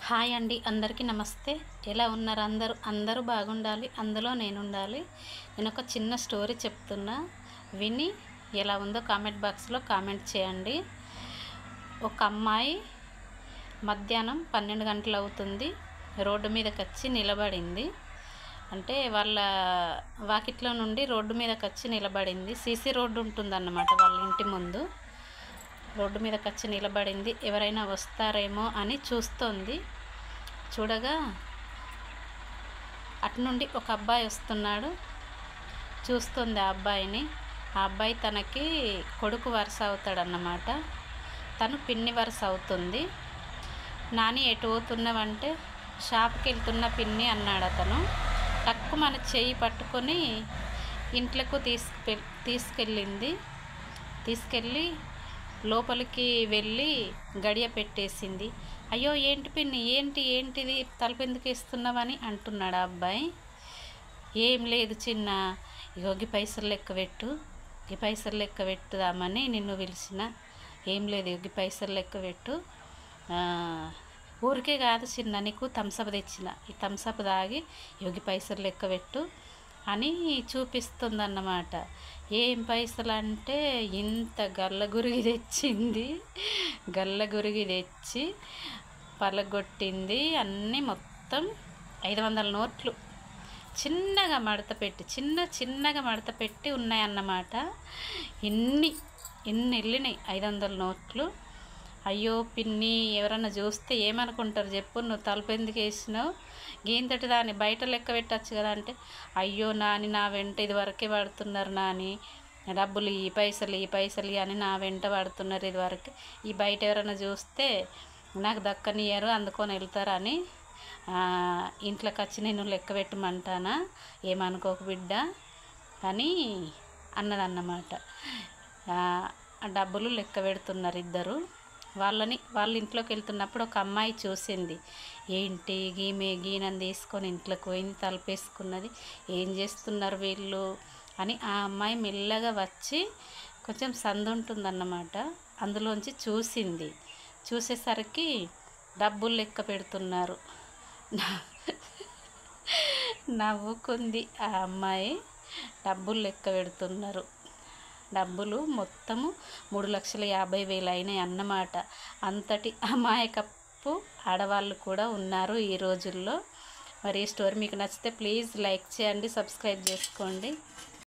Hi అండి, అందరికీ నమస్తే. ఎలా ఉన్నారు అందరూ బాగుండాలి, అందులో నేను ఉండాలి. నేను ఒక చిన్న స్టోరీ చెప్తున్నా, విని ఎలా ఉందో కామెంట్ బాక్స్లో కామెంట్ చేయండి. ఒక అమ్మాయి మధ్యాహ్నం 12 గంటలు అవుతుంది, రోడ్డు మీదకి వచ్చి నిలబడింది. అంటే వాళ్ళ వాకిట్లో నుండి రోడ్డు మీదకి వచ్చి నిలబడింది. సీసీ రోడ్డు ఉంటుందన్నమాట వాళ్ళ ఇంటి ముందు. రోడ్డు మీదకి వచ్చి నిలబడింది, ఎవరైనా వస్తారేమో అని చూస్తోంది. చూడగా అటు నుండి ఒక అబ్బాయి వస్తున్నాడు. చూస్తుంది ఆ అబ్బాయిని. ఆ అబ్బాయి తనకి కొడుకు వరుస అవుతాడన్నమాట. తను పిన్ని వరుస అవుతుంది. నాని ఎటు పోతున్నావంటే షాప్కి వెళ్తున్న పిన్ని అన్నాడు అతను. టక్కు మన చెయ్యి పట్టుకొని ఇంట్లోకి తీసుకెళ్ళి లోపలికి వెళ్ళి గడియ పెట్టేసింది. అయ్యో ఏంటి పిన్ని, ఏంటిది తలుపు ఎందుకు వేస్తున్నావని అంటున్నాడు ఆ అబ్బాయి. ఏం లేదు చిన్న, ఇగోగి పైసలు లెక్క పెట్టు, ఈ పైసలు లెక్క పెట్టుదామని నిన్ను పిలిచిన. ఏం లేదు, ఇగోగి పైసలు లెక్క పెట్టు. ఊరికే కాదు చిన్న, నీకు థమ్సప్ తెచ్చిన, ఈ థమ్సప్ తాగి యోగి పైసలు లెక్క పెట్టు అని చూపిస్తుందన్నమాట. ఏం పైసలు అంటే ఇంత గల్లగురిగి తెచ్చింది. గల్లగురిగి తెచ్చి పలగొట్టింది. అన్నీ మొత్తం 500 నోట్లు చిన్నగా మడత పెట్టి ఉన్నాయన్నమాట. ఎన్ని వెళ్ళినాయి 500 నోట్లు. అయ్యో పిన్ని, ఎవరన్నా చూస్తే ఏమనుకుంటారు చెప్పు, నువ్వు తలుపు ఎందుకు వేసినావు, గీంతటి దాన్ని బయట లెక్క పెట్టచ్చు కదా అంటే, అయ్యో నాని నా వెంట ఇది వరకే పడుతున్నారు నాని, డబ్బులు ఈ పైసలు అని నా వెంట పడుతున్నారు ఇది వరకు, ఈ బయట ఎవరైనా చూస్తే నాకు దక్కనియరు, అందుకొని వెళ్తారని ఇంట్లోకి వచ్చి నేను లెక్క పెట్టమంటానా, ఏమనుకోకు బిడ్డ అని అన్నదన్నమాట. ఆ డబ్బులు లెక్క పెడుతున్నారు ఇద్దరు. వాళ్ళ ఇంట్లోకి వెళ్తున్నప్పుడు ఒక అమ్మాయి చూసింది. ఏంటి గీనని తీసుకొని ఇంట్లోకి పోయింది, తలుపేసుకున్నది, ఏం చేస్తున్నారు వీళ్ళు అని ఆ అమ్మాయి మెల్లగా వచ్చి కొంచెం సందు ఉంటుందన్నమాట, అందులోంచి చూసింది. చూసేసరికి డబ్బులు లెక్క పెడుతున్నారు. నవ్వుకుంది ఆ అమ్మాయి. డబ్బులు లెక్క పెడుతున్నారు. డబ్బులు మొత్తము 3,50,000 అయినాయి అన్నమాట. అంతటి అమాయకపు ఆడవాళ్ళు కూడా ఉన్నారు ఈ రోజుల్లో. మరి ఈ స్టోరీ మీకు నచ్చితే ప్లీజ్ లైక్ చేయండి, సబ్స్క్రైబ్ చేసుకోండి.